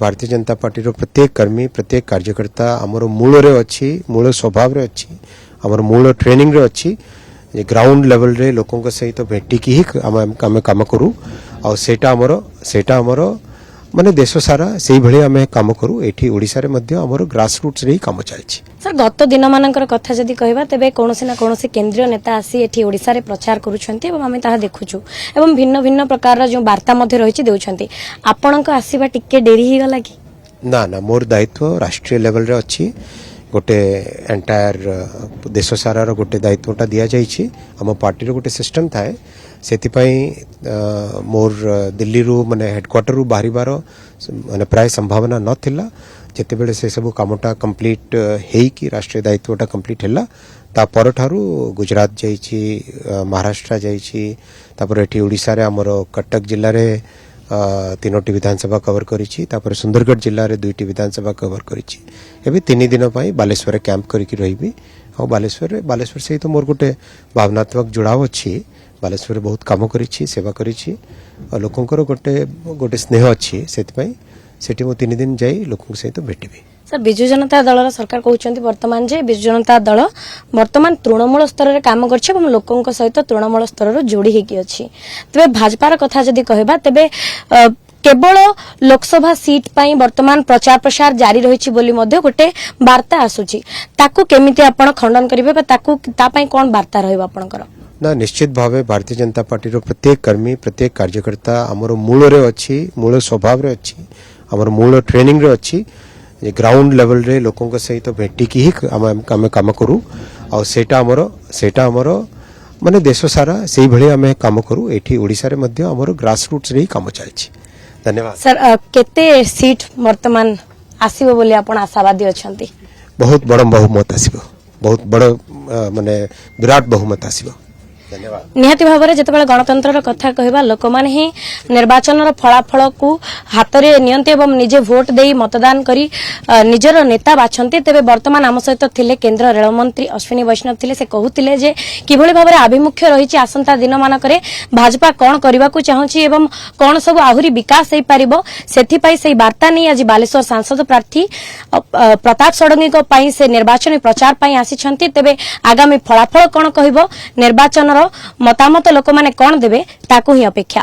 Bharatiya Janata party रो प्रत्येक कर्मी प्रत्येक कार्यकर्ता आमर मूल रे अच्छी मूल स्वभाव रे अच्छी आमर मूल ट्रेनिंग रे अच्छी ग्राउंड लेवल रे लोकों सहित भेटिकी ही आम काम करूँ आमर माने देश सारा से भली आमे काम करू एठी ओडिसा रे मध्य हमर ग्रास रूट्स रे काम चलछि। सर गत दिन मानकर कथा जदि कहबा तेबे कोनोसी ना कोनोसी केंद्रीय नेता आसी एठी ओडिसा रे प्रचार करूछंती एवं आमे ताहा देखुछु एवं भिन्न भिन्न प्रकार जो वार्ता मध्ये रहिछि देउछंती आपणक आसीबा टिके डेरी ही गला कि ना ना मोर दायित्व राष्ट्रीय लेवल रे अछि गोटे एंटायर देश सारा रो गोटे दायित्वटा दिया जाइछि हम पार्टी रो गोटे सिस्टम थाए सेतिपाई मोर दिल्ली रू माने हेडक्वार्टर रू बाहरिबार माने प्राय संभावना नथिला जेते बेले से सब कामटा कंप्लीट हेई कि राष्ट्रीय दायित्वटा कंप्लीट हैला ता परठारू गुजरात जाइछि महाराष्ट्र जाइछि तापर एठी ओडिसा रे हमर कटक जिल्ला रे तीनोटी विधानसभा कवर करिछि तापर सुंदरगढ़ जिल्ला रे दुईटी विधानसभा कवर करिछि एबे 3 दिन पई बालेश्वर कैंप करिकि रहिबी और बालेश्वर से तो मोर गोटे भावनात्मक जुड़ाव अछि बालेश्वर बहुत काम करिछि सेवा करिछि और लोकंकर गोटे स्नेह अछि सेति पई सेठी मो 3 दिन जाई लोकन सहित भेटिबी। सर बिजु जनता दल सरकार कहउछंती वर्तमान जे बिजु जनता दल वर्तमान तृणमूल स्तर रे काम करछि एवं लोकंक सहित तृणमूल स्तर रे जोड़ी हेकि अछि तबे भाजपार कथा जदि कहबा तबे केवल लोकसभा सीट पाई वर्तमान प्रचार प्रसार जारी रहिछि बोली मध्ये गोटे वार्ता आसुछि ताकू केमिति आपण खंडन करिवे बा ताकू ता पाई कोन वार्ता रहइबा आपणकर ना निश्चित भावे भारतीय जनता पार्टी रो प्रत्येक कर्मी प्रत्येक कार्यकर्ता आमर मूल रे अच्छी मूल स्वभाव रे अच्छी आमर मूल ट्रेनिंग रे अच्छी ग्राउंड लेवल रे लोकों सहित भेटिकी ही आम काम करूँ और सेटा आमर माने देश सारा से भली आम काम करूँ एठी ओडिसा रे मध्य आमर ग्रास रूट्स रे काम चलछि। धन्यवाद सर केते सीट वर्तमान आसीबो बोली आपण आशावादी अछंती बहुत बड़ बहुमत आसीबो बहुत बड़ माने विराट बहुमत आसीबो। धन्यवाद। निहाती भाव में जिते गणतंत्र कथा कहवा लोक मैंने ही निर्वाचन फलाफल को हाथ में नियंती एवं निजे भोट दे मतदान करी निजर नेता बाछंती तेबे वर्तमान आम सहित थिले केंद्र रेल मंत्री अश्विनी वैष्णव थिले से कहूतिले जे किभଳି भाव में आभिमुख्य रही आसंता दिन मानकरे भाजपा कौन करने को चाहूँगी एवं कौन सब आहुरी विकास हो पारिबो सेथिपाई से वार्ता नहीं आज बालेश्वर सांसद प्रार्थी प्रताप षडंगी से निर्वाचन प्रचार पाई आसीछंती तेबे आगामी फलाफल कौन कहबो निर्वाचन मतामत लोक माने कौन देबे ताकू ही अपेक्षा।